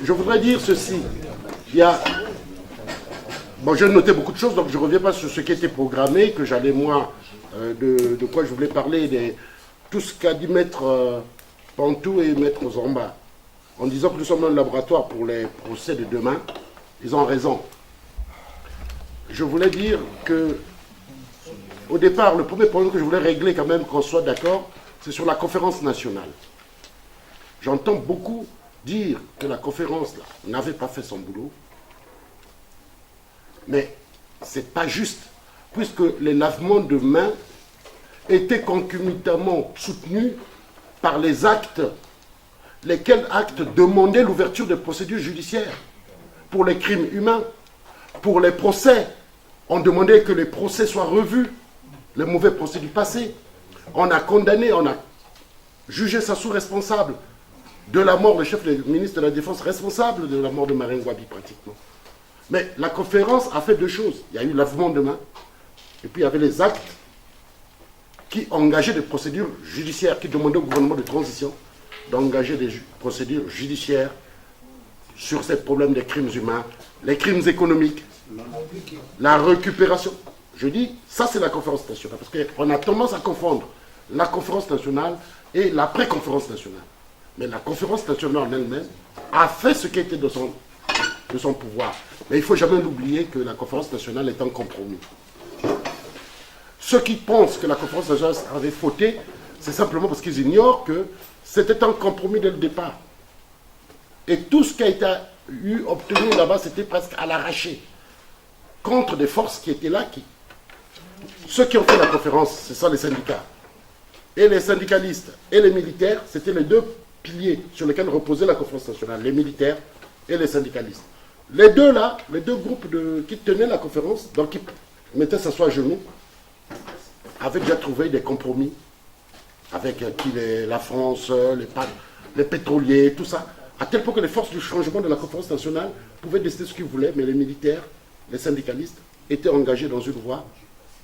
Je voudrais dire ceci. Il y a... Bon, j'ai noté beaucoup de choses, donc je ne reviens pas sur ce qui était programmé, que j'allais, moi, de quoi je voulais parler, tout ce qu'a dit Maître Pantou et Maître Zamba, en disant que nous sommes un laboratoire pour les procès de demain. Ils ont raison. Je voulais dire que, au départ, le premier problème que je voulais régler, quand même, qu'on soit d'accord, c'est sur la conférence nationale. J'entends beaucoup dire que la conférence n'avait pas fait son boulot, mais ce n'est pas juste, puisque les lavements de mains étaient concomitamment soutenus par les actes, lesquels actes demandaient l'ouverture de procédures judiciaires pour les crimes humains, pour les procès. On demandait que les procès soient revus, les mauvais procès du passé. On a condamné, on a jugé Sassou responsable de la mort, le chef du ministre de la Défense responsable de la mort de Marine Ngouabi pratiquement. Mais la conférence a fait deux choses. Il y a eu lavement de main, et puis il y avait les actes qui engageaient des procédures judiciaires, qui demandaient au gouvernement de transition d'engager des procédures judiciaires sur ces problèmes des crimes humains, les crimes économiques, la récupération. Je dis, ça c'est la conférence nationale, parce qu'on a tendance à confondre la conférence nationale et l'après-conférence nationale. Mais la conférence nationale en elle-même a fait ce qui était de son pouvoir. Mais il ne faut jamais l'oublier que la conférence nationale est un compromis. Ceux qui pensent que la conférence nationale avait fauté, c'est simplement parce qu'ils ignorent que c'était un compromis dès le départ. Et tout ce qui a été obtenu là-bas, c'était presque à l'arraché, contre des forces qui étaient là. Ceux qui ont fait la conférence, ce sont les syndicats. Et les syndicalistes et les militaires, c'était les deux piliers sur lesquels reposait la conférence nationale, les militaires et les syndicalistes. Les deux là, les deux groupes qui tenaient la conférence, donc qui mettaient s'asseoir à genoux, avaient déjà trouvé des compromis avec la France, les pétroliers, tout ça, à tel point que les forces du changement de la conférence nationale pouvaient décider ce qu'ils voulaient, mais les militaires, les syndicalistes étaient engagés dans une voie.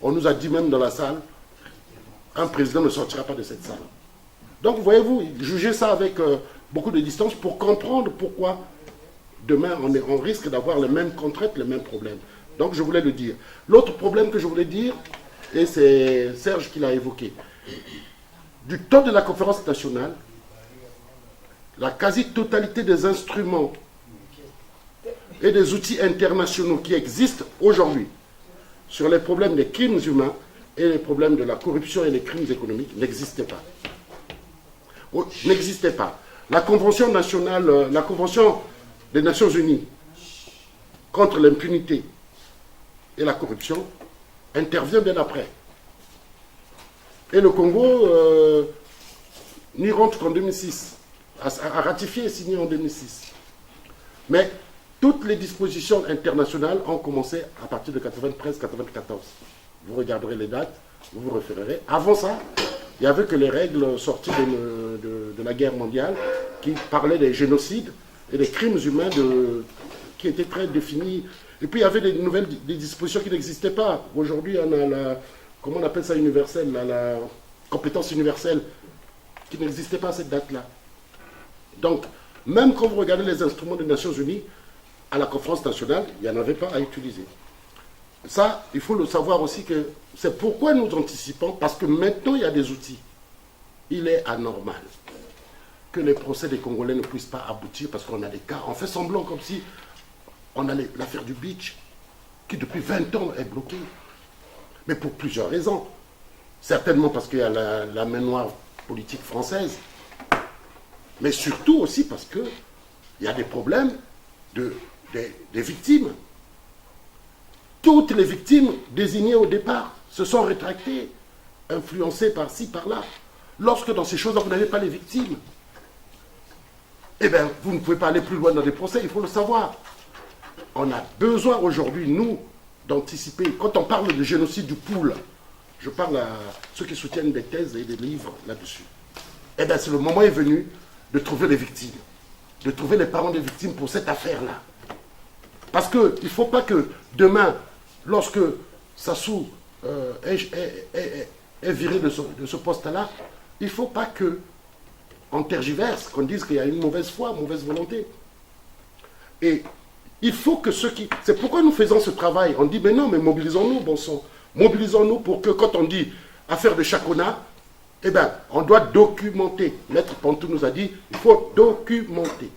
On nous a dit même dans la salle, un président ne sortira pas de cette salle. Donc, voyez-vous, jugez ça avec beaucoup de distance pour comprendre pourquoi demain on risque d'avoir les mêmes contraintes, les mêmes problèmes. Donc, je voulais le dire. L'autre problème que je voulais dire, et c'est Serge qui l'a évoqué, du temps de la conférence nationale, la quasi-totalité des instruments et des outils internationaux qui existent aujourd'hui sur les problèmes des crimes humains et les problèmes de la corruption et des crimes économiques n'existaient pas. N'existait pas. La Convention nationale, la Convention des Nations Unies contre l'impunité et la corruption intervient bien après. Et le Congo n'y rentre qu'en 2006, a ratifié et signé en 2006. Mais toutes les dispositions internationales ont commencé à partir de 93-94. Vous regarderez les dates, vous vous référerez. Avant ça, il n'y avait que les règles sorties de la guerre mondiale qui parlaient des génocides et des crimes humains qui étaient très définis. Et puis il y avait des dispositions qui n'existaient pas. Aujourd'hui, on a comment on appelle ça, universelle, la compétence universelle, qui n'existait pas à cette date-là. Donc, même quand vous regardez les instruments des Nations Unies, à la conférence nationale, il n'y en avait pas à utiliser. Ça, il faut le savoir aussi que c'est pourquoi nous anticipons, parce que maintenant il y a des outils. Il est anormal que les procès des Congolais ne puissent pas aboutir parce qu'on a des cas. On fait semblant comme si on a l'affaire du Beach, qui depuis 20 ans est bloquée. Mais pour plusieurs raisons. Certainement parce qu'il y a la main noire politique française, mais surtout aussi parce qu'il y a des problèmes des victimes. Toutes les victimes désignées au départ se sont rétractées, influencées par-ci, par-là. lorsque dans ces choses-là, vous n'avez pas les victimes, eh bien, vous ne pouvez pas aller plus loin dans les procès, il faut le savoir. On a besoin aujourd'hui, nous, d'anticiper. Quand on parle de génocide du Poul, je parle à ceux qui soutiennent des thèses et des livres là-dessus. Eh bien, c'est le moment est venu de trouver les victimes, de trouver les parents des victimes pour cette affaire-là. Parce qu'il ne faut pas que demain, lorsque Sassou est viré de ce poste-là, il ne faut pas qu'on tergiverse, qu'on dise qu'il y a une mauvaise foi, mauvaise volonté. Et il faut que ceux qui... C'est pourquoi nous faisons ce travail. On dit, mais non, mais mobilisons-nous, bon sang. Mobilisons-nous pour que quand on dit affaire de Chakona, eh bien, on doit documenter. Maître Pantou nous a dit, il faut documenter.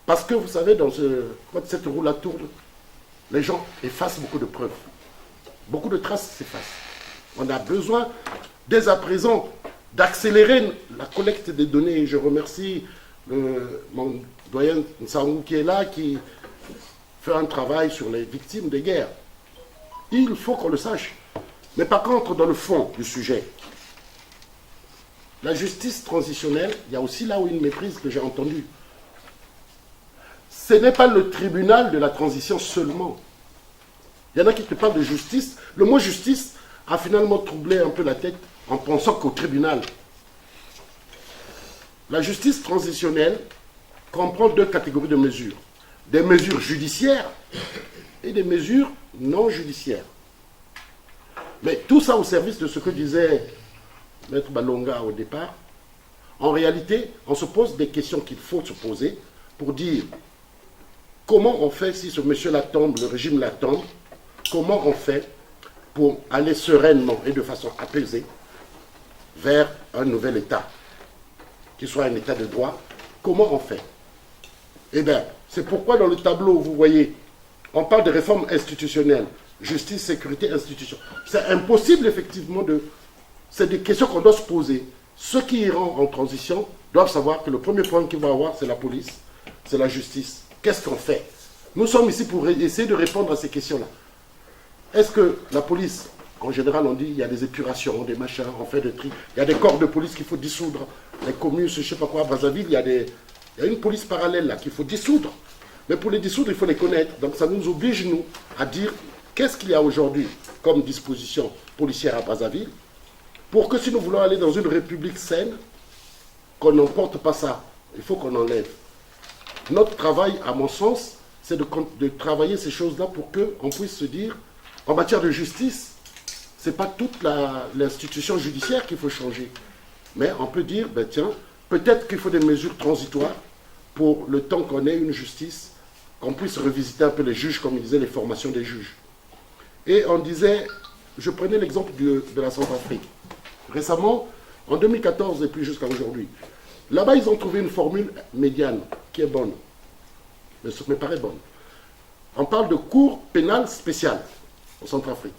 Parce que vous savez, quand cette roue-là tourne, les gens effacent beaucoup de preuves. Beaucoup de traces s'effacent. On a besoin, dès à présent, d'accélérer la collecte des données. Je remercie mon doyen Nsangou qui est là, qui fait un travail sur les victimes des guerres. Il faut qu'on le sache. Mais par contre, dans le fond du sujet, la justice transitionnelle, il y a aussi là où une méprise que j'ai entendue. Ce n'est pas le tribunal de la transition seulement. Il y en a qui te parlent de justice. Le mot justice a finalement troublé un peu la tête en pensant qu'au tribunal. La justice transitionnelle comprend deux catégories de mesures. Des mesures judiciaires et des mesures non judiciaires. Mais tout ça au service de ce que disait Maître Balonga au départ. En réalité, on se pose des questions qu'il faut se poser pour dire comment on fait si ce monsieur-là tombe, le régime-là tombe, comment on fait pour aller sereinement et de façon apaisée vers un nouvel État, qui soit un État de droit. Comment on fait? Eh bien, c'est pourquoi dans le tableau, vous voyez, on parle de réforme institutionnelle, justice, sécurité, institution. C'est impossible, effectivement, c'est des questions qu'on doit se poser. Ceux qui iront en transition doivent savoir que le premier point qu'ils vont avoir, c'est la police, c'est la justice. Qu'est-ce qu'on fait? Nous sommes ici pour essayer de répondre à ces questions-là. Est-ce que la police, en général, on dit il y a des épurations, des machins, on fait des tri, il y a des corps de police qu'il faut dissoudre, les communes, je ne sais pas quoi, à Brazzaville, il y a une police parallèle là qu'il faut dissoudre. Mais pour les dissoudre, il faut les connaître. Donc ça nous oblige, nous, à dire qu'est-ce qu'il y a aujourd'hui comme disposition policière à Brazzaville, pour que si nous voulons aller dans une république saine, qu'on n'emporte pas ça. Il faut qu'on enlève. Notre travail, à mon sens, c'est de travailler ces choses-là pour qu'on puisse se dire, en matière de justice, ce n'est pas toute l'institution judiciaire qu'il faut changer. Mais on peut dire, ben tiens, peut-être qu'il faut des mesures transitoires pour le temps qu'on ait une justice, qu'on puisse revisiter un peu les juges, comme il disait, les formations des juges. Et on disait, je prenais l'exemple de la Centrafrique. Récemment, en 2014 et puis jusqu'à aujourd'hui, là-bas, ils ont trouvé une formule médiane qui est bonne, mais me paraît bonne. On parle de cour pénale spéciale en Centrafrique.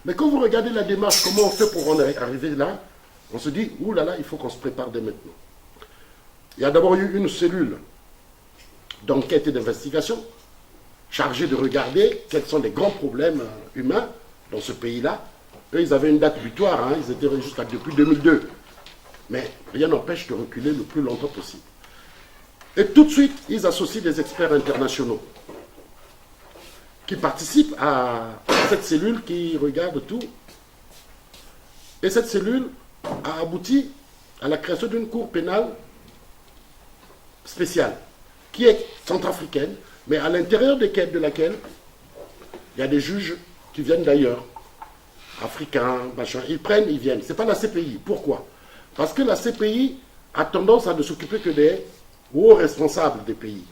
Mais quand vous regardez la démarche, comment on fait pour en arriver là, on se dit, ouh là là, il faut qu'on se prépare dès maintenant. Il y a d'abord eu une cellule d'enquête et d'investigation chargée de regarder quels sont les grands problèmes humains dans ce pays-là. Eux, ils avaient une date butoir, hein, ils étaient jusqu'à depuis 2002. Mais rien n'empêche de reculer le plus longtemps possible. Et tout de suite, ils associent des experts internationaux qui participent à cette cellule qui regarde tout. Et cette cellule a abouti à la création d'une cour pénale spéciale, qui est centrafricaine, mais à l'intérieur de laquelle il y a des juges qui viennent d'ailleurs, africains, machin. Ils viennent. Ce n'est pas la CPI. Pourquoi? Parce que la CPI a tendance à ne s'occuper que des hauts responsables des pays.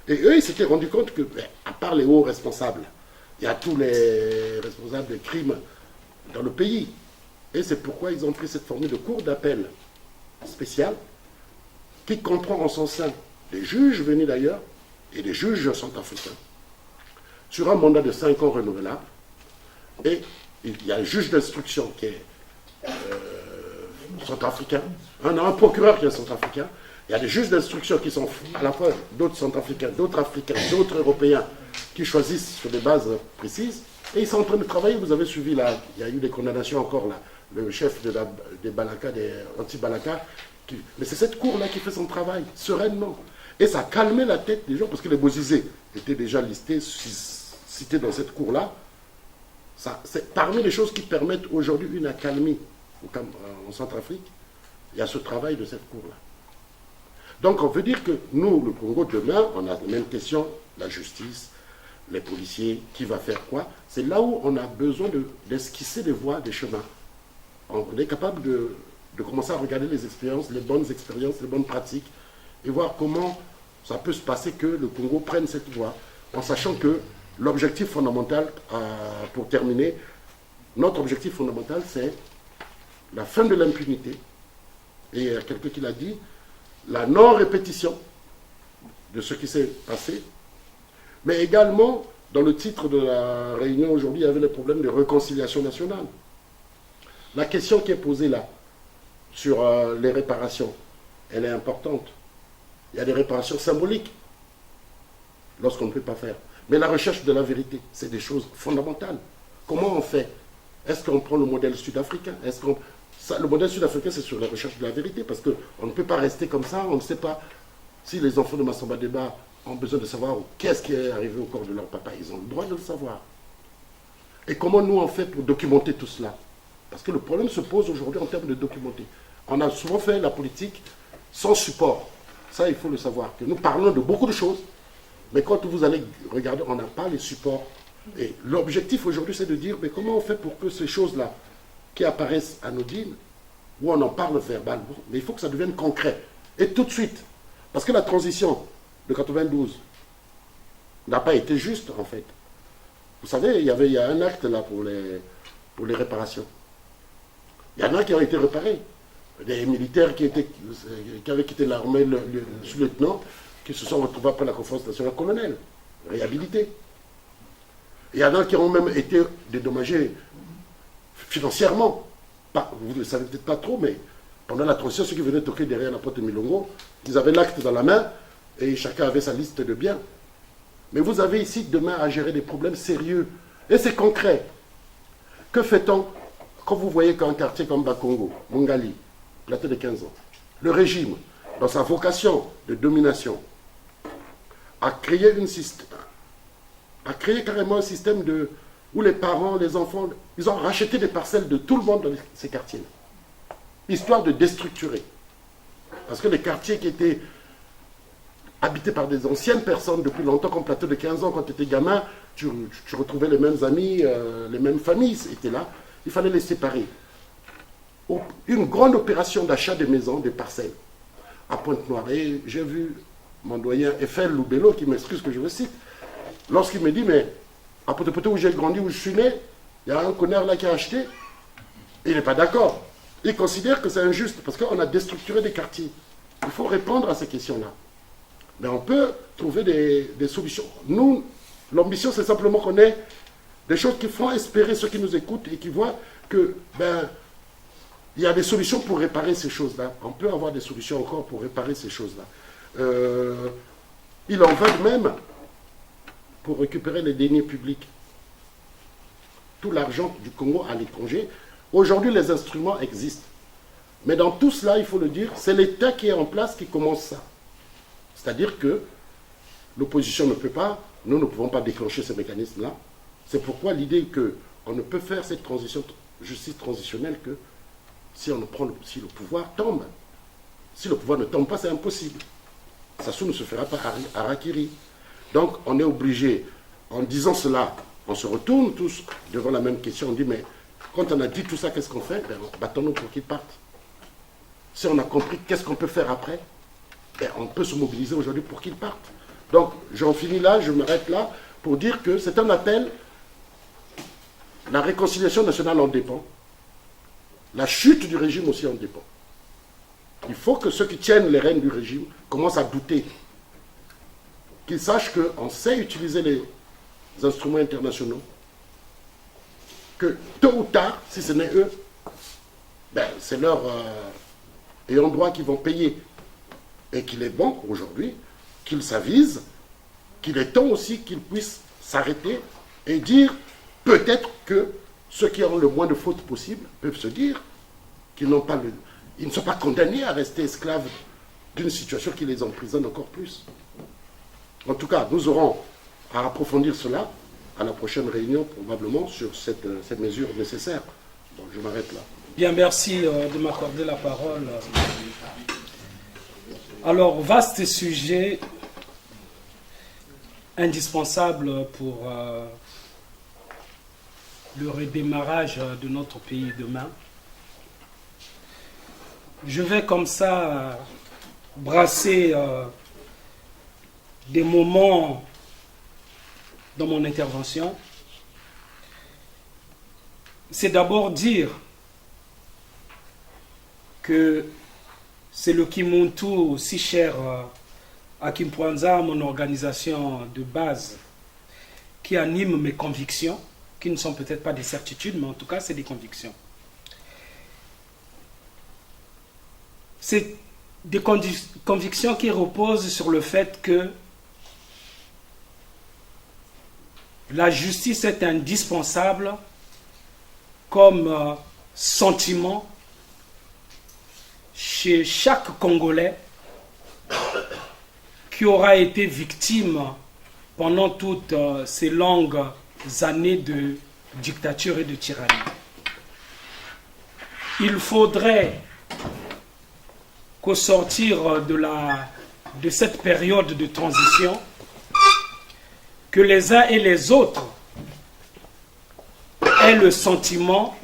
Et eux, ils s'étaient rendus compte que, à part les hauts responsables, il y a tous les responsables de crimes dans le pays. Et c'est pourquoi ils ont pris cette formule de cour d'appel spéciale qui comprend en son sein des juges venus d'ailleurs et des juges centrafricains sur un mandat de 5 ans renouvelable. Et il y a un juge d'instruction qui est centrafricain, un procureur qui est centrafricain, il y a des juges d'instruction qui sont à la fois d'autres centrafricains, d'autres africains, d'autres européens qui choisissent sur des bases précises, et ils sont en train de travailler. Vous avez suivi là, il y a eu des condamnations encore là, le chef des Balaka, des anti-Balaka. Mais c'est cette cour-là qui fait son travail, sereinement. Et ça a calmé la tête des gens, parce que les Bozizé étaient déjà listés, cités dans cette cour-là. C'est parmi les choses qui permettent aujourd'hui une accalmie en Centrafrique. Il y a ce travail de cette cour-là. Donc on veut dire que nous, le Congo, demain, on a la même question, la justice, les policiers, qui va faire quoi. C'est là où on a besoin d'esquisser des voies, des chemins. On est capable de commencer à regarder les bonnes expériences, les bonnes pratiques, et voir comment ça peut se passer que le Congo prenne cette voie, en sachant que l'objectif fondamental, pour terminer, notre objectif fondamental, c'est la fin de l'impunité. Et il y a quelqu'un qui l'a dit, la non-répétition de ce qui s'est passé, mais également, dans le titre de la réunion aujourd'hui, il y avait le problème de réconciliation nationale. La question qui est posée là, sur les réparations, elle est importante. Il y a des réparations symboliques, lorsqu'on ne peut pas faire. Mais la recherche de la vérité, c'est des choses fondamentales. Comment on fait? Est-ce qu'on prend le modèle sud-africain? Le modèle sud-africain, c'est sur la recherche de la vérité, parce qu'on ne peut pas rester comme ça, on ne sait pas si les enfants de Massamba Deba ont besoin de savoir qu'est-ce qui est arrivé au corps de leur papa. Ils ont le droit de le savoir. Et comment nous on fait pour documenter tout cela? Parce que le problème se pose aujourd'hui en termes de documenter. On a souvent fait la politique sans support. Ça, il faut le savoir. Que nous parlons de beaucoup de choses, mais quand vous allez regarder, on n'a pas les supports. Et l'objectif aujourd'hui, c'est de dire, mais comment on fait pour que ces choses-là, qui apparaissent anodines, où on en parle verbalement, mais il faut que ça devienne concret. Et tout de suite. Parce que la transition de 92 n'a pas été juste, en fait. Vous savez, il y a un acte là pour les réparations. Il y en a qui ont été réparés. Des militaires qui avaient quitté l'armée, le sous-lieutenant, qui se sont retrouvés après la conférence nationale colonel, réhabilités. Il y en a qui ont même été dédommagés financièrement. Vous ne le savez peut-être pas trop, mais pendant la transition, ceux qui venaient toquer derrière la porte de Milongo, ils avaient l'acte dans la main et chacun avait sa liste de biens. Mais vous avez ici demain à gérer des problèmes sérieux. Et c'est concret. Que fait-on quand vous voyez qu'un quartier comme Bakongo, Mongali, plateau de 15 ans, le régime, dans sa vocation de domination, a créé carrément un système où les parents, les enfants, ils ont racheté des parcelles de tout le monde dans ces quartiers, histoire de déstructurer. Parce que les quartiers qui étaient habités par des anciennes personnes depuis longtemps, comme plateau de 15 ans, quand tu étais gamin, tu retrouvais les mêmes amis, les mêmes familles étaient là, il fallait les séparer. Une grande opération d'achat des maisons, des parcelles, à Pointe-Noire. Et j'ai vu mon doyen Eiffel Loubello, qui m'excuse que je le cite, lorsqu'il me dit, mais à Pointe-Pointe où j'ai grandi, où je suis né, il y a un connard là qui a acheté, et il n'est pas d'accord. Il considère que c'est injuste, parce qu'on a déstructuré des quartiers. Il faut répondre à ces questions-là. Mais on peut trouver des solutions. Nous, l'ambition, c'est simplement qu'on ait des choses qui font espérer ceux qui nous écoutent et qui voient que, il y a des solutions pour réparer ces choses-là. On peut avoir des solutions encore pour réparer ces choses-là. Il en va de même pour récupérer les deniers publics. Tout l'argent du Congo à l'étranger. Aujourd'hui, les instruments existent. Mais dans tout cela, il faut le dire, c'est l'État qui est en place qui commence ça. C'est-à-dire que l'opposition ne peut pas, nous ne pouvons pas déclencher ces mécanismes-là. C'est pourquoi l'idée qu'on ne peut faire cette justice transitionnelle que si le pouvoir tombe. Si le pouvoir ne tombe pas, c'est impossible. Sassou ne se fera pas à Harakiri. Donc on est obligé, en disant cela, on se retourne tous devant la même question, on dit, mais quand on a dit tout ça, qu'est-ce qu'on fait? Battons-nous pour qu'ils partent. Si on a compris qu'est-ce qu'on peut faire après, on peut se mobiliser aujourd'hui pour qu'ils partent. Donc j'en finis là, je m'arrête là, pour dire que c'est un appel. La réconciliation nationale en dépend. La chute du régime aussi en dépend. Il faut que ceux qui tiennent les rênes du régime commencent à douter. Qu'ils sachent qu'on sait utiliser les instruments internationaux. Que tôt ou tard, si ce n'est eux, c'est leur ayant droit qui vont payer. Et qu'il est bon aujourd'hui qu'ils s'avisent, qu'il est temps aussi qu'ils puissent s'arrêter et dire peut-être que ceux qui ont le moins de fautes possible peuvent se dire qu'ils n'ont pas ils ne sont pas condamnés à rester esclaves d'une situation qui les emprisonne encore plus. En tout cas, nous aurons à approfondir cela à la prochaine réunion, probablement, sur cette mesure nécessaire. Donc, je m'arrête là. Bien, merci de m'accorder la parole. Alors, vaste sujet, indispensable pour le redémarrage de notre pays demain. Je vais comme ça brasser des moments dans mon intervention. C'est d'abord dire que c'est le Kimuntu si cher à Kimpwanza, mon organisation de base, qui anime mes convictions, qui ne sont peut-être pas des certitudes, mais en tout cas, c'est des convictions. C'est des convictions qui reposent sur le fait que la justice est indispensable comme sentiment chez chaque Congolais qui aura été victime pendant toutes ces longues années de dictature et de tyrannie. Il faudrait qu'au sortir de cette période de transition, que les uns et les autres aient le sentiment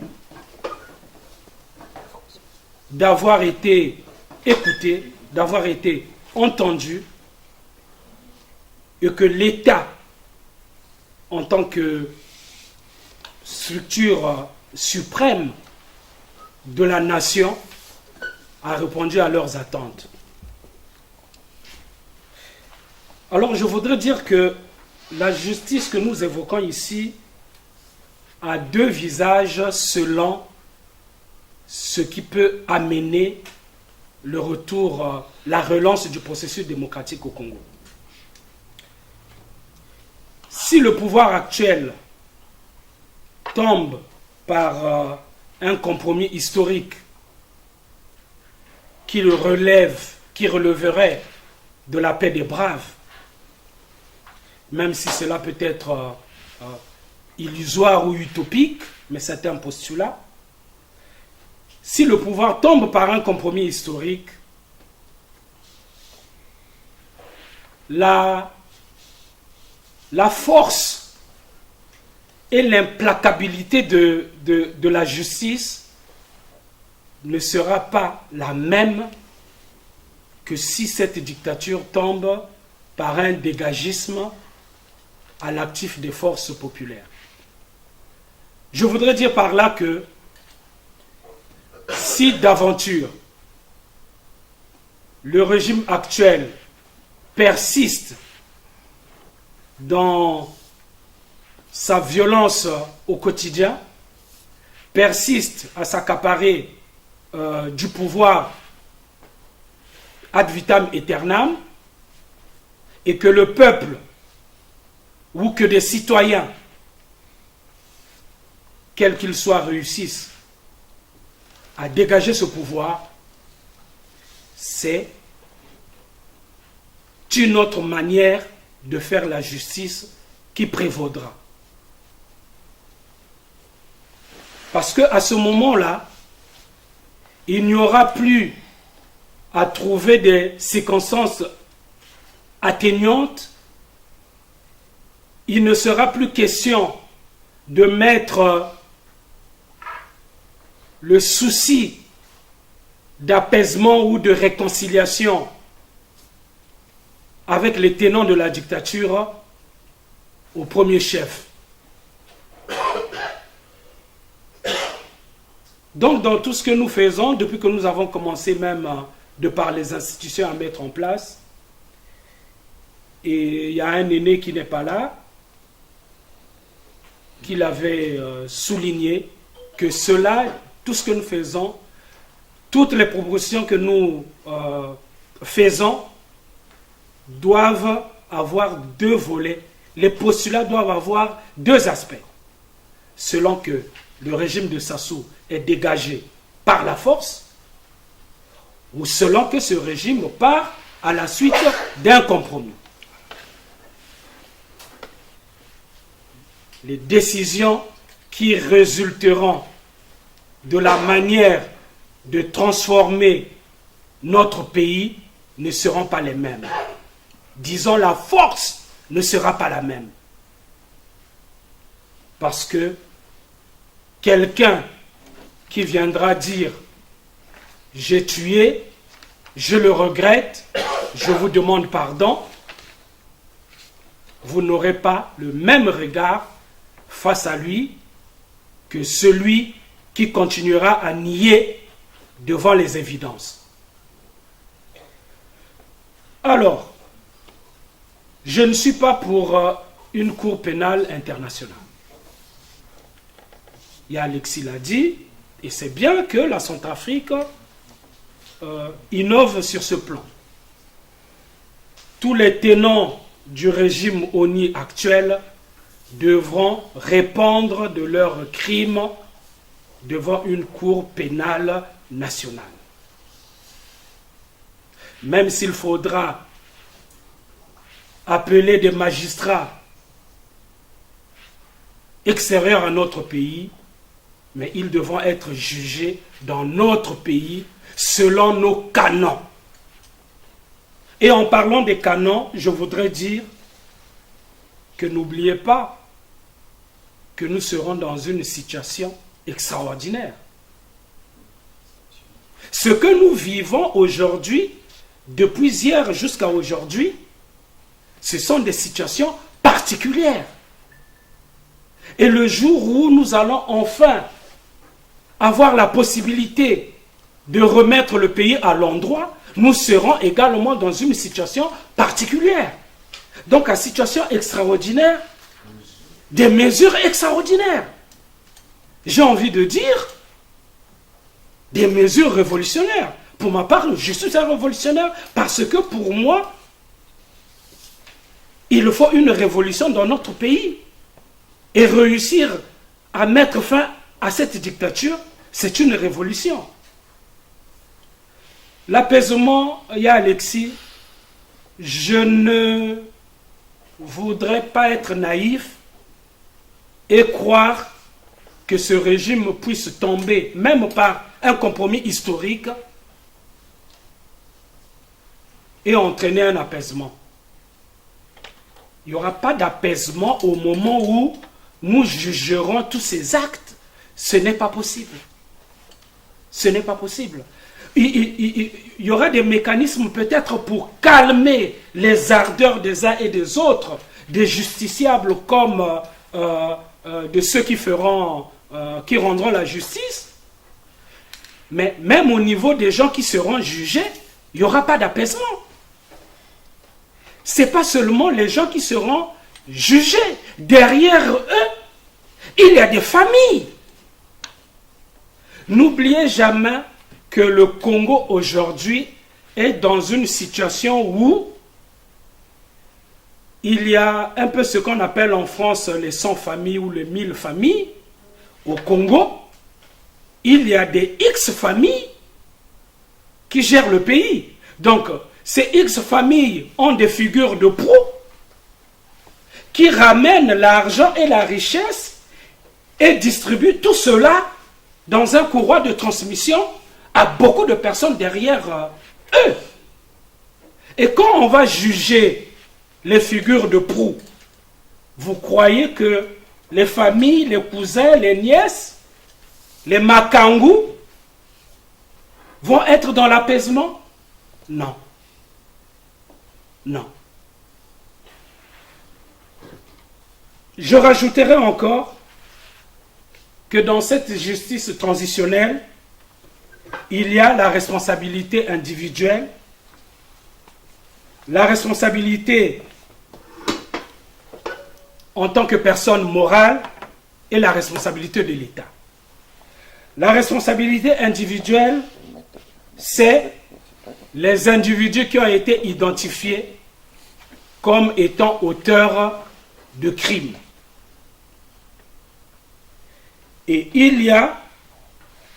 d'avoir été écoutés, d'avoir été entendus, et que l'État, en tant que structure suprême de la nation, a répondu à leurs attentes. Alors je voudrais dire que la justice que nous évoquons ici a deux visages selon ce qui peut amener le retour, la relance du processus démocratique au Congo. Si le pouvoir actuel tombe par un compromis historique qui releverait de la paix des braves, même si cela peut être illusoire ou utopique, mais c'est un postulat. Si le pouvoir tombe par un compromis historique, la force et l'implacabilité de la justice ne sera pas la même que si cette dictature tombe par un dégagisme à l'actif des forces populaires. Je voudrais dire par là que si d'aventure le régime actuel persiste dans sa violence au quotidien, persiste à s'accaparer du pouvoir ad vitam aeternam, et que le peuple ou que des citoyens, quels qu'ils soient, réussissent à dégager ce pouvoir, c'est une autre manière de faire la justice qui prévaudra. Parce qu'à ce moment-là, il n'y aura plus à trouver des circonstances atténuantes. Il ne sera plus question de mettre le souci d'apaisement ou de réconciliation avec les tenants de la dictature au premier chef. Donc, dans tout ce que nous faisons, depuis que nous avons commencé même de par les institutions à mettre en place, et il y a un aîné qui n'est pas là, qui l'avait souligné, que cela, tout ce que nous faisons, toutes les propositions que nous faisons doivent avoir deux volets. Les postulats doivent avoir deux aspects. Selon que le régime de Sassou est dégagé par la force, ou selon que ce régime part à la suite d'un compromis. Les décisions qui résulteront de la manière de transformer notre pays ne seront pas les mêmes. Disons, la force ne sera pas la même. Parce que quelqu'un qui viendra dire « J'ai tué, je le regrette, je vous demande pardon », vous n'aurez pas le même regard face à lui que celui qui continuera à nier devant les évidences. Alors, je ne suis pas pour une cour pénale internationale. Et Alexis l'a dit, et c'est bien que la Centrafrique innove sur ce plan. Tous les tenants du régime ONI actuel devront répondre de leurs crimes devant une cour pénale nationale. Même s'il faudra appeler des magistrats extérieurs à notre pays, mais ils devront être jugés dans notre pays selon nos canons. Et en parlant des canons, je voudrais dire que n'oubliez pas que nous serons dans une situation extraordinaire. Ce que nous vivons aujourd'hui, depuis hier jusqu'à aujourd'hui, ce sont des situations particulières. Et le jour où nous allons enfin avoir la possibilité de remettre le pays à l'endroit, nous serons également dans une situation particulière. Donc, à situation extraordinaire, des mesures extraordinaires. J'ai envie de dire des mesures révolutionnaires. Pour ma part, je suis un révolutionnaire parce que pour moi, il faut une révolution dans notre pays. Et réussir à mettre fin à cette dictature, c'est une révolution. L'apaisement, il y a Alexis, je ne voudrais pas être naïf et croire que ce régime puisse tomber, même par un compromis historique, et entraîner un apaisement. Il n'y aura pas d'apaisement au moment où nous jugerons tous ces actes. Ce n'est pas possible. Ce n'est pas possible. Il y aura des mécanismes peut-être pour calmer les ardeurs des uns et des autres, des justiciables comme de ceux qui rendront la justice. Mais même au niveau des gens qui seront jugés, il n'y aura pas d'apaisement. Ce n'est pas seulement les gens qui seront jugés. Derrière eux, il y a des familles. N'oubliez jamais que le Congo aujourd'hui est dans une situation où il y a un peu ce qu'on appelle en France les 100 familles ou les 1000 familles. Au Congo, il y a des X familles qui gèrent le pays. Donc, ces X familles ont des figures de proue qui ramènent l'argent et la richesse et distribuent tout cela dans un courroie de transmission à beaucoup de personnes derrière eux. Et quand on va juger les figures de proue, vous croyez que les familles, les cousins, les nièces, les makangou vont être dans l'apaisement? Non. Non. Je rajouterai encore que dans cette justice transitionnelle, il y a la responsabilité individuelle, la responsabilité en tant que personne morale et la responsabilité de l'État. La responsabilité individuelle, c'est les individus qui ont été identifiés comme étant auteurs de crimes. Et il y a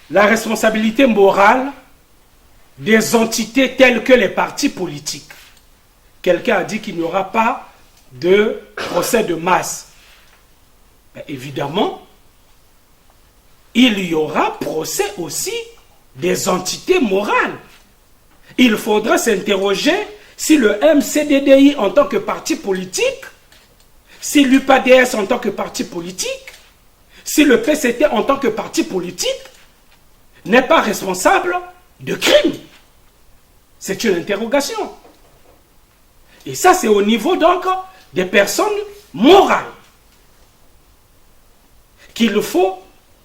la responsabilité morale des entités telles que les partis politiques. Quelqu'un a dit qu'il n'y aura pas de procès de masse. Mais évidemment, il y aura procès aussi des entités morales. Il faudra s'interroger si le MCDDI en tant que parti politique, si l'UPADS en tant que parti politique, si le PCT en tant que parti politique n'est pas responsable de crimes. C'est une interrogation. Et ça, c'est au niveau donc des personnes morales qu'il faut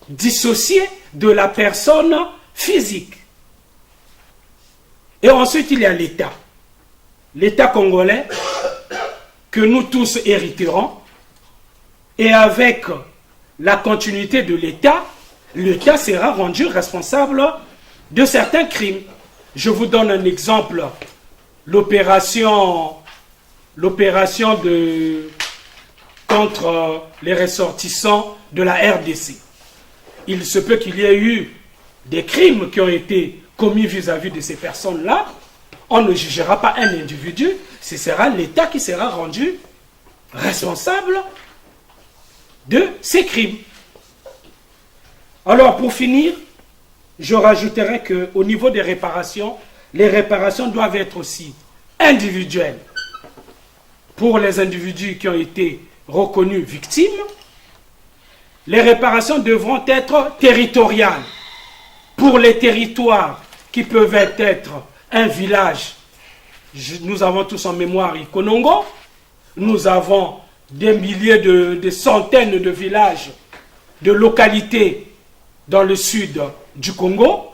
dissocier de la personne physique. Et ensuite, il y a l'État. L'État congolais que nous tous hériterons. Et avec la continuité de l'État, l'État sera rendu responsable de certains crimes. Je vous donne un exemple. L'opération contre les ressortissants de la RDC. Il se peut qu'il y ait eu des crimes qui ont été commis vis-à-vis de ces personnes-là. On ne jugera pas un individu, ce sera l'État qui sera rendu responsable de ces crimes. Alors, pour finir, je rajouterai qu'au niveau des réparations, les réparations doivent être aussi individuelles. Pour les individus qui ont été reconnus victimes, les réparations devront être territoriales. Pour les territoires qui peuvent être un village, nous avons tous en mémoire Ikonongo, nous avons des milliers des centaines de villages, de localités dans le sud du Congo.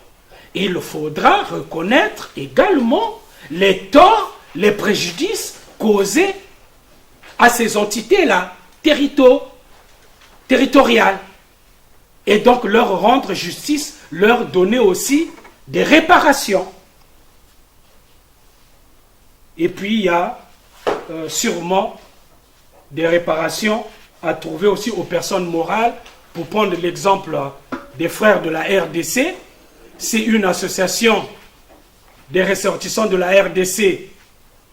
Il faudra reconnaître également les torts, les préjudices causés à ces entités-là, territoriales. Et donc leur rendre justice, leur donner aussi des réparations. Et puis il y a sûrement des réparations à trouver aussi aux personnes morales. Pour prendre l'exemple des frères de la RDC, si une association des ressortissants de la RDC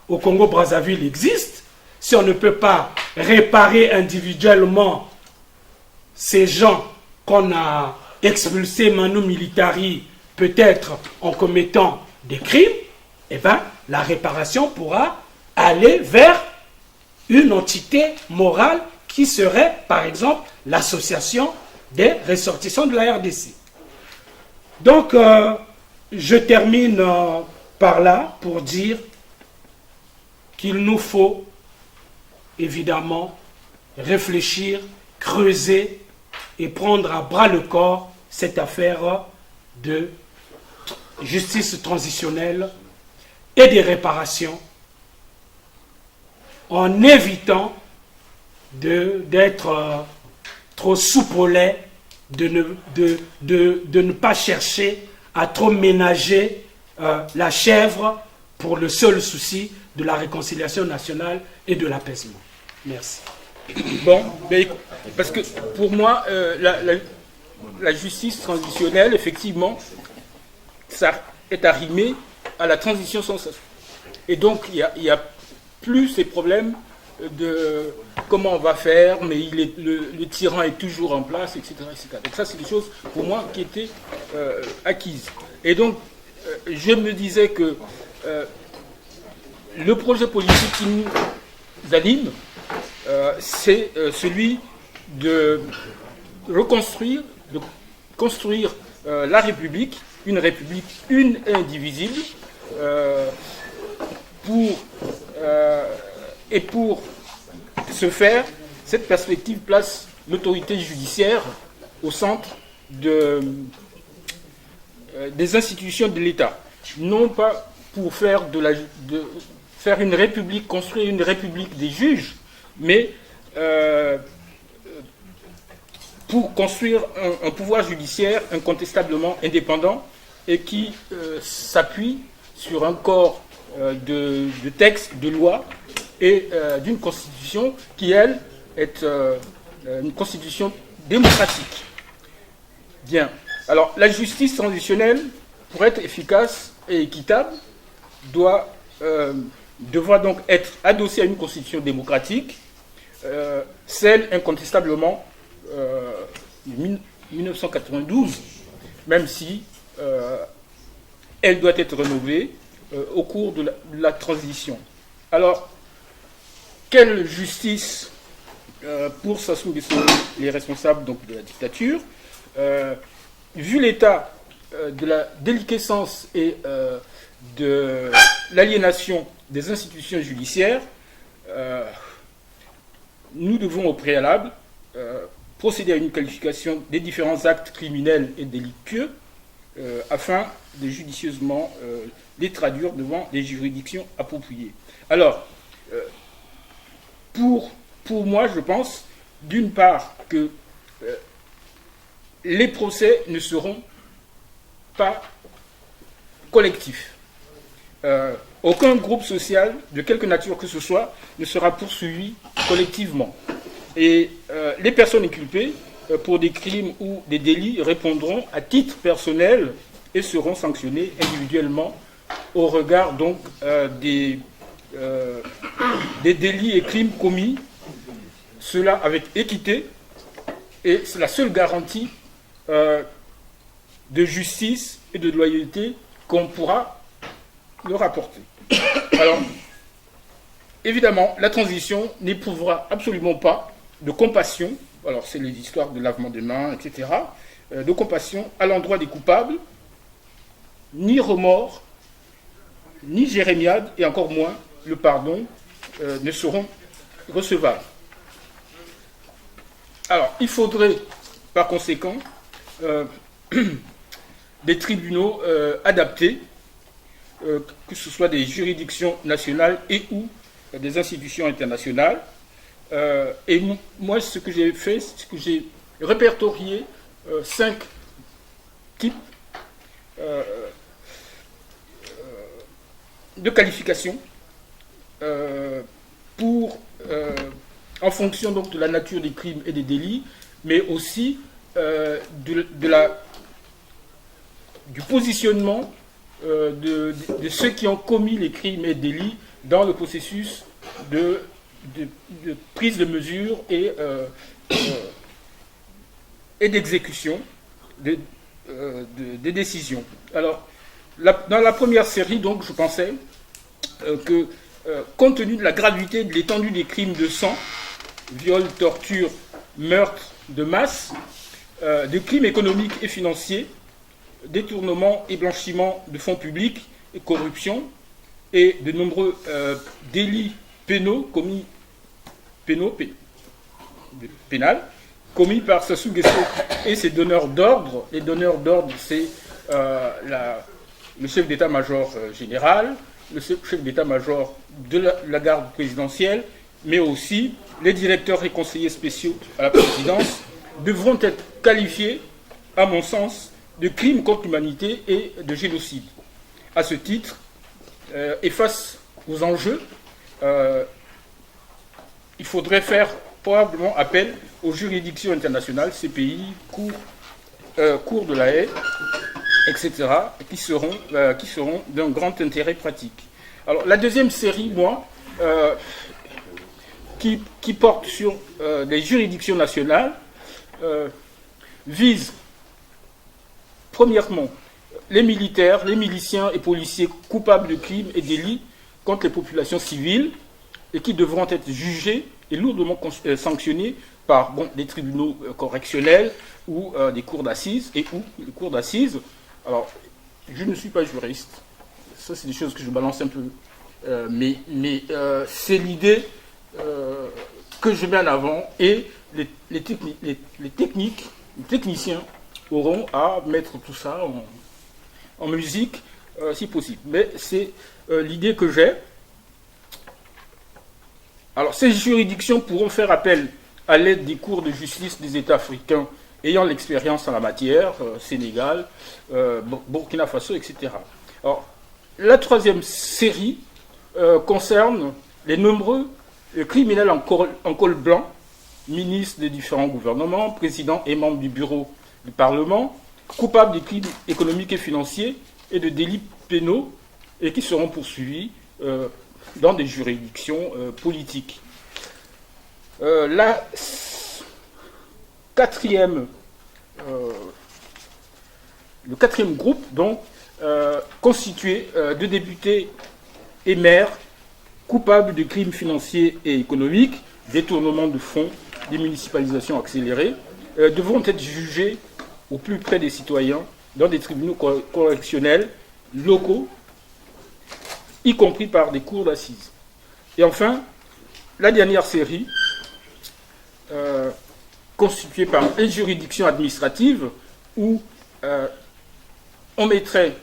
au Congo-Brazzaville existe, si on ne peut pas réparer individuellement ces gens qu'on a expulsés manu militari, peut-être en commettant des crimes, eh bien, la réparation pourra aller vers une entité morale qui serait, par exemple, l'association des ressortissants de la RDC. Donc, je termine par là pour dire qu'il nous faut évidemment réfléchir, creuser et prendre à bras le corps cette affaire de justice transitionnelle et des réparations en évitant d'être trop soupolé, de ne pas chercher à trop ménager la chèvre pour le seul souci de la réconciliation nationale et de l'apaisement. Merci. Bon, parce que pour moi, la justice transitionnelle, effectivement, ça est arrimé à la transition sans cesse. Et donc, il y a plus ces problèmes de comment on va faire, mais le tyran est toujours en place, etc. etc. Donc ça, c'est des choses, pour moi, qui étaient acquises. Et donc, je me disais que le projet politique qui nous anime, c'est celui de reconstruire, de construire la République, une République une et indivisible, et pour ce faire, cette perspective place l'autorité judiciaire au centre des institutions de l'État. Non pas pour faire faire une république, construire une république des juges, mais pour construire un pouvoir judiciaire incontestablement indépendant et qui s'appuie sur un corps de textes, de lois et d'une constitution qui, elle, est une constitution démocratique. Bien. Alors, la justice transitionnelle, pour être efficace et équitable, devra donc être adossée à une constitution démocratique, celle incontestablement de 1992, même si elle doit être rénovée au cours de la transition. Alors, quelle justice pour Sassou Nguesso, les responsables donc, de la dictature, vu l'état de la déliquescence et de l'aliénation des institutions judiciaires, nous devons au préalable procéder à une qualification des différents actes criminels et délictueux afin de judicieusement les traduire devant des juridictions appropriées. Alors, pour moi, je pense, d'une part, que les procès ne seront pas collectifs. Aucun groupe social, de quelque nature que ce soit, ne sera poursuivi collectivement. Et les personnes inculpées pour des crimes ou des délits répondront à titre personnel et seront sanctionnées individuellement au regard donc des délits et crimes commis, cela avec équité, et c'est la seule garantie de justice et de loyauté qu'on pourra leur apporter. Alors, évidemment, la transition n'éprouvera absolument pas de compassion, alors c'est les histoires de lavement des mains, etc., de compassion à l'endroit des coupables, ni remords, ni jérémiade, et encore moins le pardon, ne seront recevables. Alors, il faudrait, par conséquent, des tribunaux adaptés, que ce soit des juridictions nationales et ou des institutions internationales. Et moi, ce que j'ai fait, c'est que j'ai répertorié 5 types de qualifications en fonction donc de la nature des crimes et des délits, mais aussi du positionnement de ceux qui ont commis les crimes et délits dans le processus de prise de mesures et d'exécution des décisions. Alors, dans la première série, donc, je pensais que, compte tenu de la gravité de l'étendue des crimes de sang, viol, torture, meurtre de masse, de crimes économiques et financiers, détournement et blanchiment de fonds publics et corruption, et de nombreux délits pénaux commis par Sassou Nguesso et ses donneurs d'ordre. Les donneurs d'ordre, c'est le chef d'état-major général, le chef d'état-major de la garde présidentielle, mais aussi les directeurs et conseillers spéciaux à la présidence, devront être qualifiés, à mon sens, de crimes contre l'humanité et de génocide. À ce titre, et face aux enjeux, il faudrait faire probablement appel aux juridictions internationales, CPI, Cour de la Haye, etc., qui seront d'un grand intérêt pratique. Alors, la deuxième série, moi, qui porte sur les juridictions nationales, vise, premièrement, les militaires, les miliciens et policiers coupables de crimes et délits contre les populations civiles et qui devront être jugés et lourdement sanctionnés par des tribunaux correctionnels ou des cours d'assises Alors, je ne suis pas juriste. Ça, c'est des choses que je balance un peu. Mais c'est l'idée que je mets en avant et les techniciens auront à mettre tout ça en musique, si possible. Mais c'est l'idée que j'ai. Alors, ces juridictions pourront faire appel à l'aide des cours de justice des États africains ayant l'expérience en la matière, Sénégal, Burkina Faso, etc. Alors, la troisième série concerne les nombreux criminels en col blanc, ministres des différents gouvernements, présidents et membres du bureau du Parlement, coupables de crimes économiques et financiers et de délits pénaux et qui seront poursuivis dans des juridictions politiques. Le quatrième groupe, donc, constitué de députés et maires coupables de crimes financiers et économiques, détournement de fonds, démunicipalisation accélérée, devront être jugés au plus près des citoyens dans des tribunaux correctionnels locaux, y compris par des cours d'assises. Et enfin, la dernière série, constituée par une juridiction administrative où on mettrait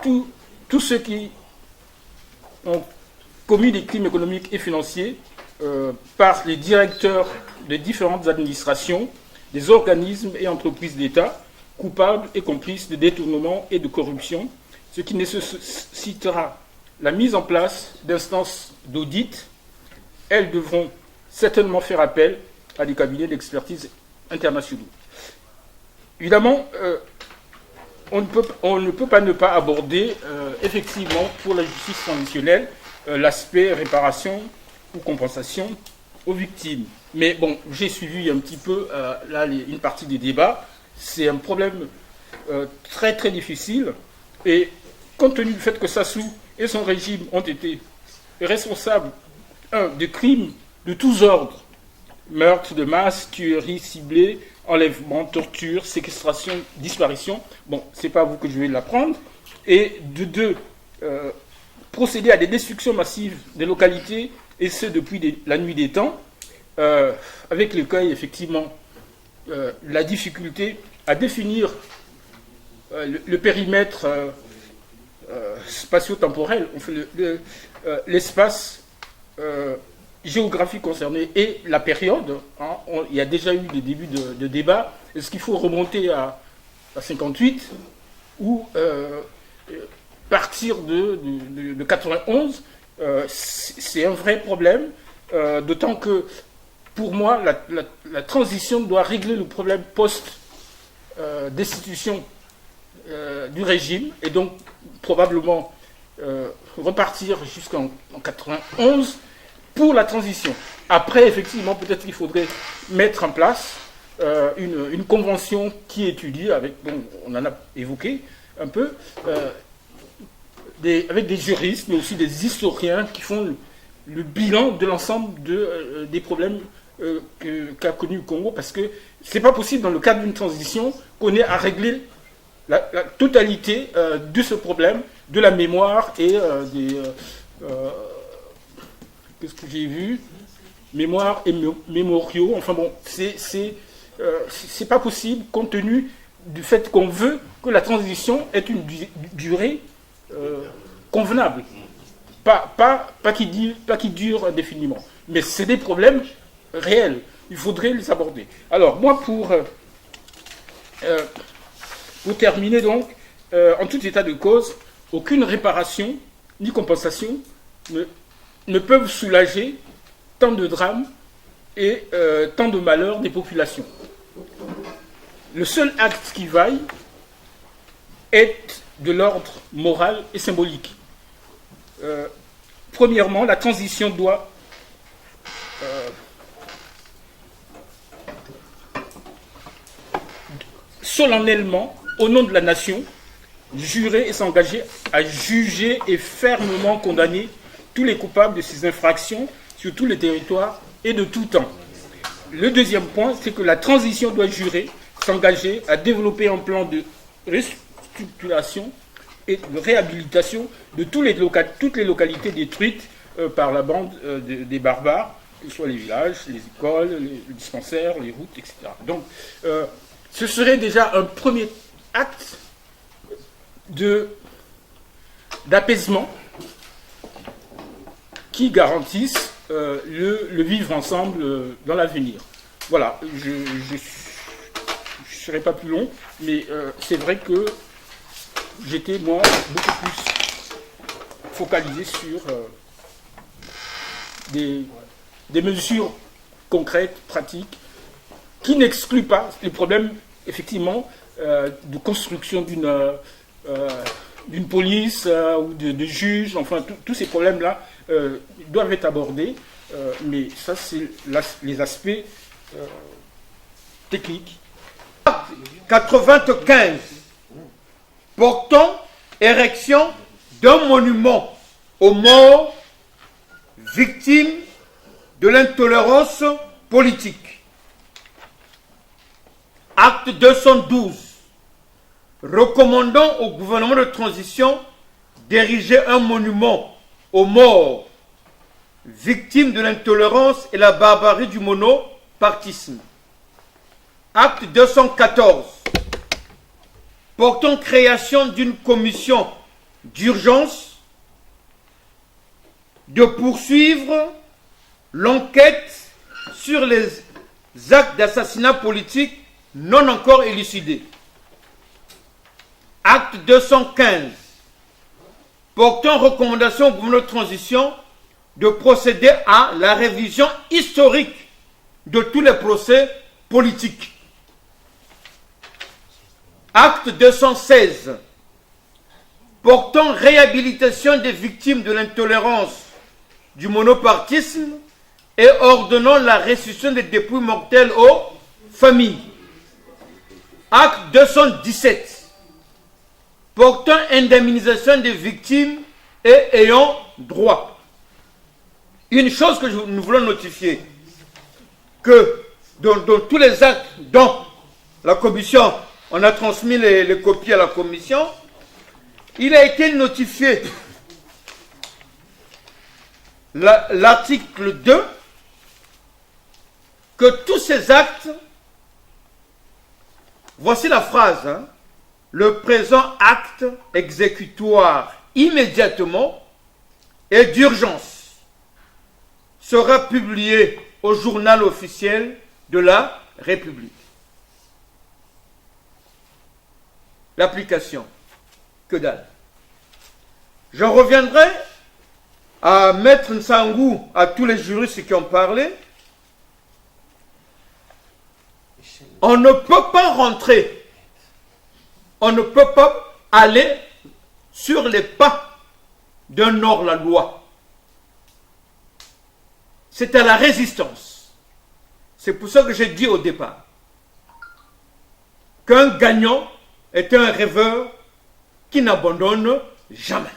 tous ceux qui ont commis des crimes économiques et financiers par les directeurs de différentes administrations, des organismes et entreprises d'État, coupables et complices de détournement et de corruption, ce qui nécessitera la mise en place d'instances d'audit. Elles devront certainement faire appel à des cabinets d'expertise internationaux. Évidemment, on ne peut pas ne pas aborder, effectivement, pour la justice transitionnelle, l'aspect réparation ou compensation aux victimes. Mais bon, j'ai suivi un petit peu là une partie des débats. C'est un problème très très difficile. Et compte tenu du fait que Sassou et son régime ont été responsables de crimes de tous ordres, meurtre de masse, tuerie ciblée, enlèvement, torture, séquestration, disparition. Bon, c'est pas à vous que je vais l'apprendre. Et de deux, procéder à des destructions massives des localités, et ce depuis la nuit des temps, avec l'écueil, effectivement, la difficulté à définir le périmètre spatio-temporel, l'espace géographique concerné et la période. Il y a déjà eu des débuts de débat. Est-ce qu'il faut remonter à 58 ou partir de 91? C'est un vrai problème, d'autant que pour moi, la transition doit régler le problème post-destitution du régime, et donc probablement repartir jusqu'en 91 pour la transition. Après, effectivement, peut-être qu'il faudrait mettre en place une convention qui étudie, on en a évoqué un peu, avec des juristes, mais aussi des historiens qui font le bilan de l'ensemble des problèmes qu'a connu le Congo, parce que c'est pas possible dans le cadre d'une transition qu'on ait à régler la totalité de ce problème, de la mémoire et qu'est-ce que j'ai vu, mémoire et mémoriaux. Enfin bon, c'est pas possible compte tenu du fait qu'on veut que la transition ait une durée convenable, pas qui dure indéfiniment. Mais c'est des problèmes réels. Il faudrait les aborder. Alors moi, pour terminer donc, en tout état de cause, aucune réparation ni compensation ne peuvent soulager tant de drames et tant de malheurs des populations. Le seul acte qui vaille est de l'ordre moral et symbolique. Premièrement, la transition doit solennellement, au nom de la nation, jurer et s'engager à juger et fermement condamner tous les coupables de ces infractions sur tous les territoires et de tout temps. Le deuxième point, c'est que la transition doit jurer, s'engager à développer un plan de restructuration et de réhabilitation de toutes les localités détruites par la bande des barbares, que ce soit les villages, les écoles, les dispensaires, les routes, etc. Donc, ce serait déjà un premier acte d'apaisement qui garantisse le vivre ensemble dans l'avenir. Voilà, je ne serai pas plus long, mais c'est vrai que j'étais, moi, beaucoup plus focalisé sur des mesures concrètes, pratiques, qui n'excluent pas les problèmes effectivement, de construction d'une police ou de juges, enfin, tous ces problèmes-là doivent être abordés, mais ça, c'est les aspects techniques. 95, portant érection d'un monument aux morts victimes de l'intolérance politique. Acte 212, recommandant au gouvernement de transition d'ériger un monument aux morts victimes de l'intolérance et la barbarie du monopartisme. Acte 214, portant création d'une commission d'urgence de poursuivre l'enquête sur les actes d'assassinat politique non encore élucidés. Acte 215, portant recommandation au gouvernement de transition de procéder à la révision historique de tous les procès politiques. Acte 216, portant réhabilitation des victimes de l'intolérance du monopartisme et ordonnant la restitution des dépouilles mortelles aux familles. Acte 217, portant indemnisation des victimes et ayant droit. Une chose que nous voulons notifier, que dans tous les actes dont la commission, on a transmis les copies à la commission, il a été notifié l'article 2 que tous ces actes, voici la phrase, le présent acte exécutoire immédiatement et d'urgence sera publié au journal officiel de la République. L'application, que dalle. J'en reviendrai à Maître Nsangou, à tous les juristes qui ont parlé. On ne peut pas rentrer, on ne peut pas aller sur les pas d'un hors-la-loi. C'est à la résistance. C'est pour ça que j'ai dit au départ qu'un gagnant est un rêveur qui n'abandonne jamais.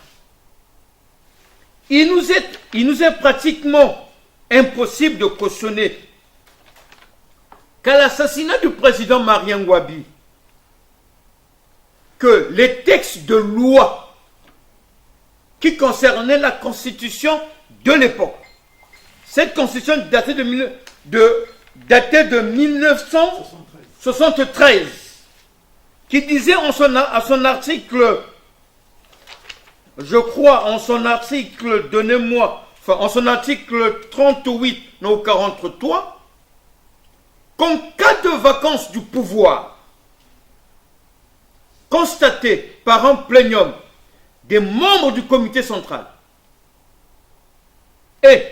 Il nous est pratiquement impossible de cautionner qu'à l'assassinat du président Marien Ngouabi, que les textes de loi qui concernaient la constitution de l'époque, cette constitution datait de 1973, qui disait à son article, je crois, en son article, en son article 38, non 43, qu'en cas de vacance du pouvoir constaté par un plénium des membres du comité central et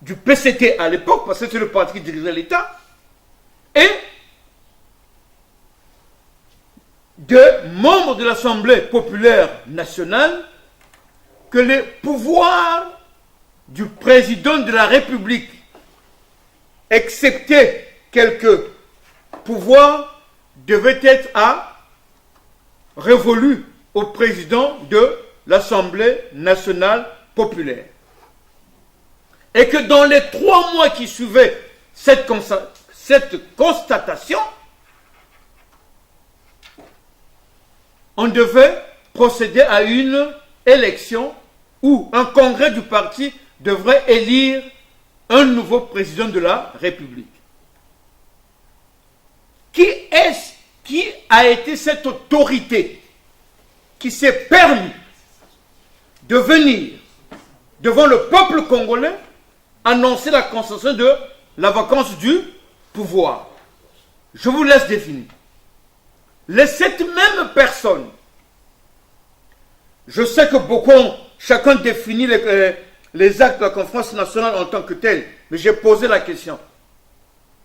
du PCT à l'époque, parce que c'est le parti qui dirigeait l'État, et de membres de l'Assemblée populaire nationale, que les pouvoirs du président de la République, excepté quelques pouvoirs, devaient être révolus au président de l'Assemblée nationale populaire. Et que dans les 3 mois qui suivaient cette constatation, on devait procéder à une élection où un congrès du parti devrait élire un nouveau président de la République. Qui a été cette autorité qui s'est permis de venir devant le peuple congolais annoncer la constatation de la vacance du pouvoir? Je vous laisse définir. Cette même personne, je sais que beaucoup, chacun définit les actes de la conférence nationale en tant que tels, mais j'ai posé la question.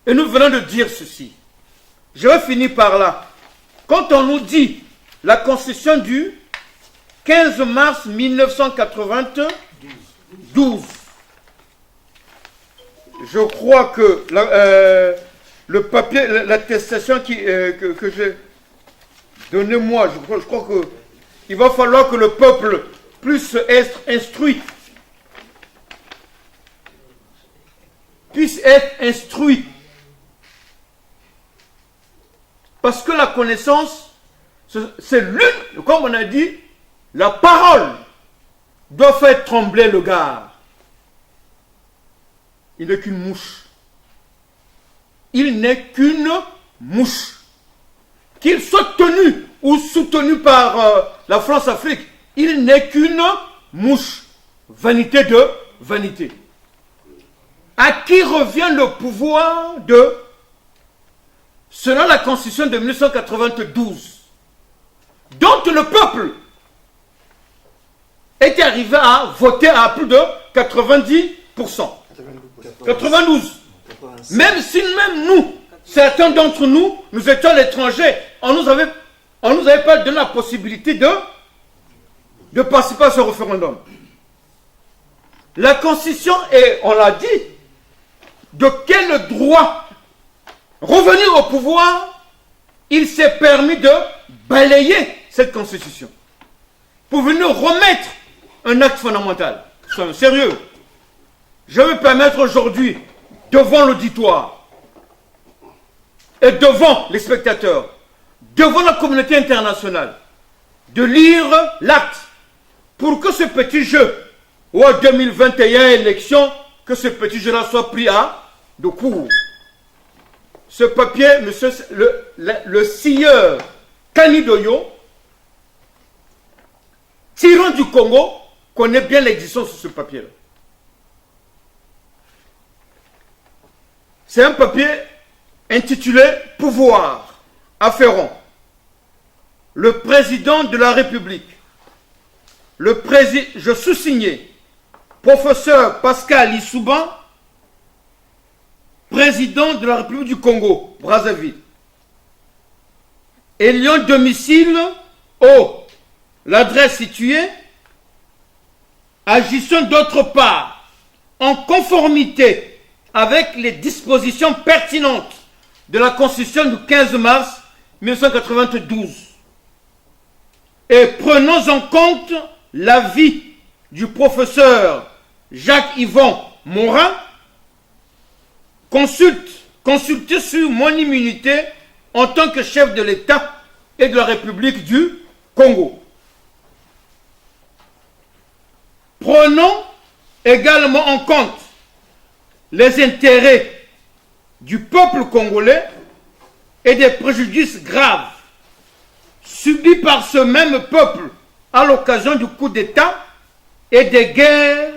Et nous venons de dire ceci. je vais finir par là. Quand on nous dit la Constitution du 15 mars 1992, je crois que le papier, l'attestation que j'ai donné moi, je crois que il va falloir que le peuple puisse être instruit. Parce que la connaissance, c'est l'une, comme on a dit, la parole doit faire trembler le gars. Il n'est qu'une mouche. Il n'est qu'une mouche. Qu'il soit tenu ou soutenu par la France-Afrique, il n'est qu'une mouche. Vanité de vanité. À qui revient le pouvoir de, selon la Constitution de 1992, dont le peuple était arrivé à voter à plus de 90%. 92. Même si même nous, certains d'entre nous, nous étions à l'étranger, on nous avait pas donné la possibilité de participer à ce référendum. La Constitution est, on l'a dit, de quel droit revenir au pouvoir, il s'est permis de balayer cette Constitution pour venir remettre un acte fondamental. Soyons sérieux. Je vais me permettre aujourd'hui, devant l'auditoire et devant les spectateurs, devant la communauté internationale, de lire l'acte pour que ce petit jeu, ou en 2021 élection, que ce petit jeu-là soit pris de court. Ce papier, monsieur, le sieur Kanidoyo, tyran du Congo, connaît bien l'existence de ce papier-là. C'est un papier intitulé « Pouvoir afférent ». Le président de la République, je sous-signais, professeur Pascal Lissouban, président de la République du Congo, Brazzaville, ayant domicile l'adresse située, agissant d'autre part en conformité avec les dispositions pertinentes de la Constitution du 15 mars 1992 et prenons en compte l'avis du professeur Jacques-Yvon Morin, consulté sur mon immunité en tant que chef de l'État et de la République du Congo. Prenons également en compte les intérêts du peuple congolais et des préjudices graves subis par ce même peuple à l'occasion du coup d'État et des guerres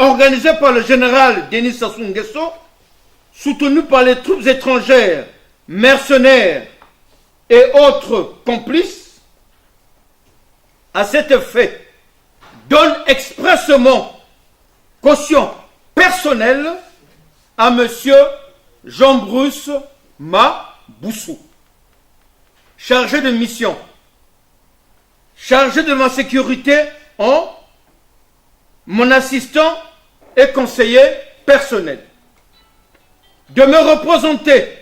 organisées par le général Denis Sassou Nguesso, soutenues par les troupes étrangères, mercenaires et autres complices. À cet effet, donne expressément caution personnelle à M. Jean-Bruce Maboussou, chargé de mission, chargé de ma sécurité en mon assistant et conseiller personnel, de me représenter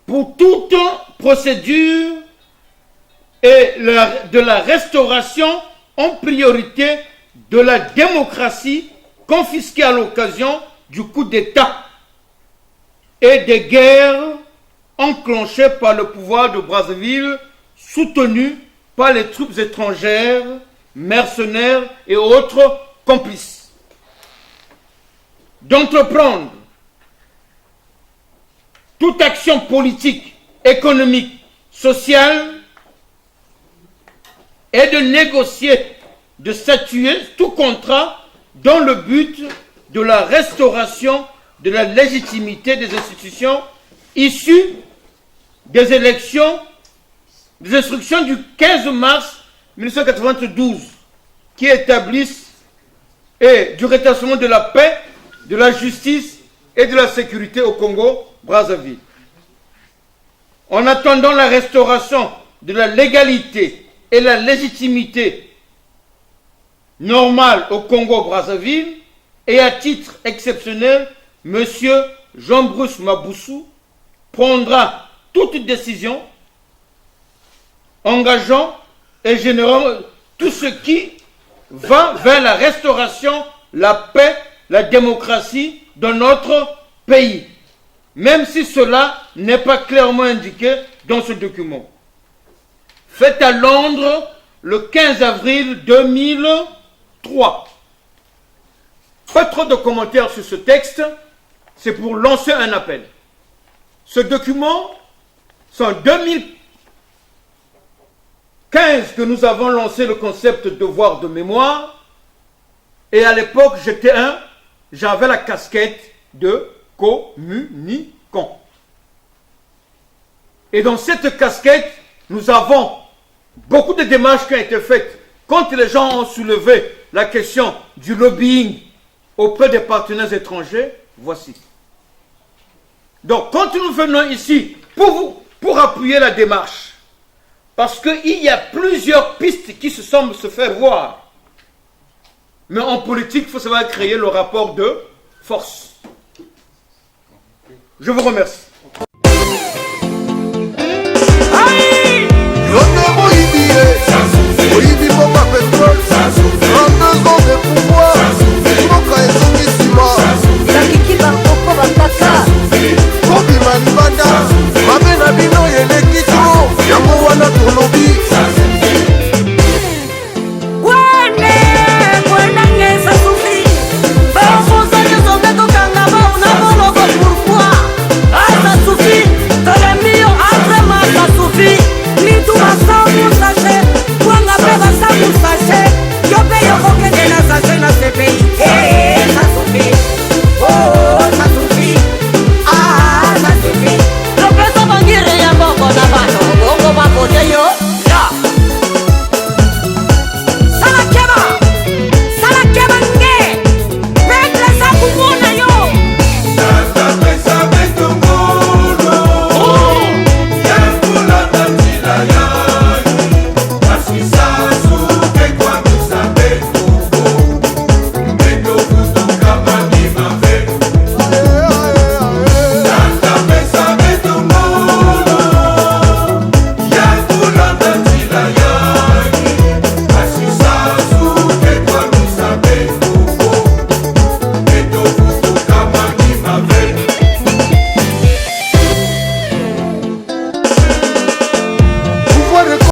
pour toute procédure et de la restauration en priorité de la démocratie confisquée à l'occasion du coup d'État et des guerres enclenchées par le pouvoir de Brazzaville, soutenu par les troupes étrangères, mercenaires et autres complices. D'entreprendre toute action politique, économique, sociale et de négocier, de statuer tout contrat dans le but de la restauration de la légitimité des institutions issues des élections, des instructions du 15 mars 1992 qui établissent et du rétablissement de la paix, de la justice et de la sécurité au Congo-Brazzaville. En attendant la restauration de la légalité et la légitimité normale au Congo-Brazzaville, et à titre exceptionnel, M. Jean-Bruce Maboussou prendra toute décision engageant et générant tout ce qui va vers la restauration, la paix, la démocratie dans notre pays, même si cela n'est pas clairement indiqué dans ce document. Fait à Londres le 15 avril 2003. Pas trop de commentaires sur ce texte, c'est pour lancer un appel. Ce document, c'est en 2015 que nous avons lancé le concept de devoir de mémoire, et à l'époque, j'avais la casquette de communicant. Et dans cette casquette, nous avons beaucoup de démarches qui ont été faites. Quand les gens ont soulevé la question du lobbying auprès des partenaires étrangers, voici. Donc, quand nous venons ici pour appuyer la démarche, parce qu'il y a plusieurs pistes qui se semblent se faire voir, mais en politique, il faut savoir créer le rapport de force. Je vous remercie.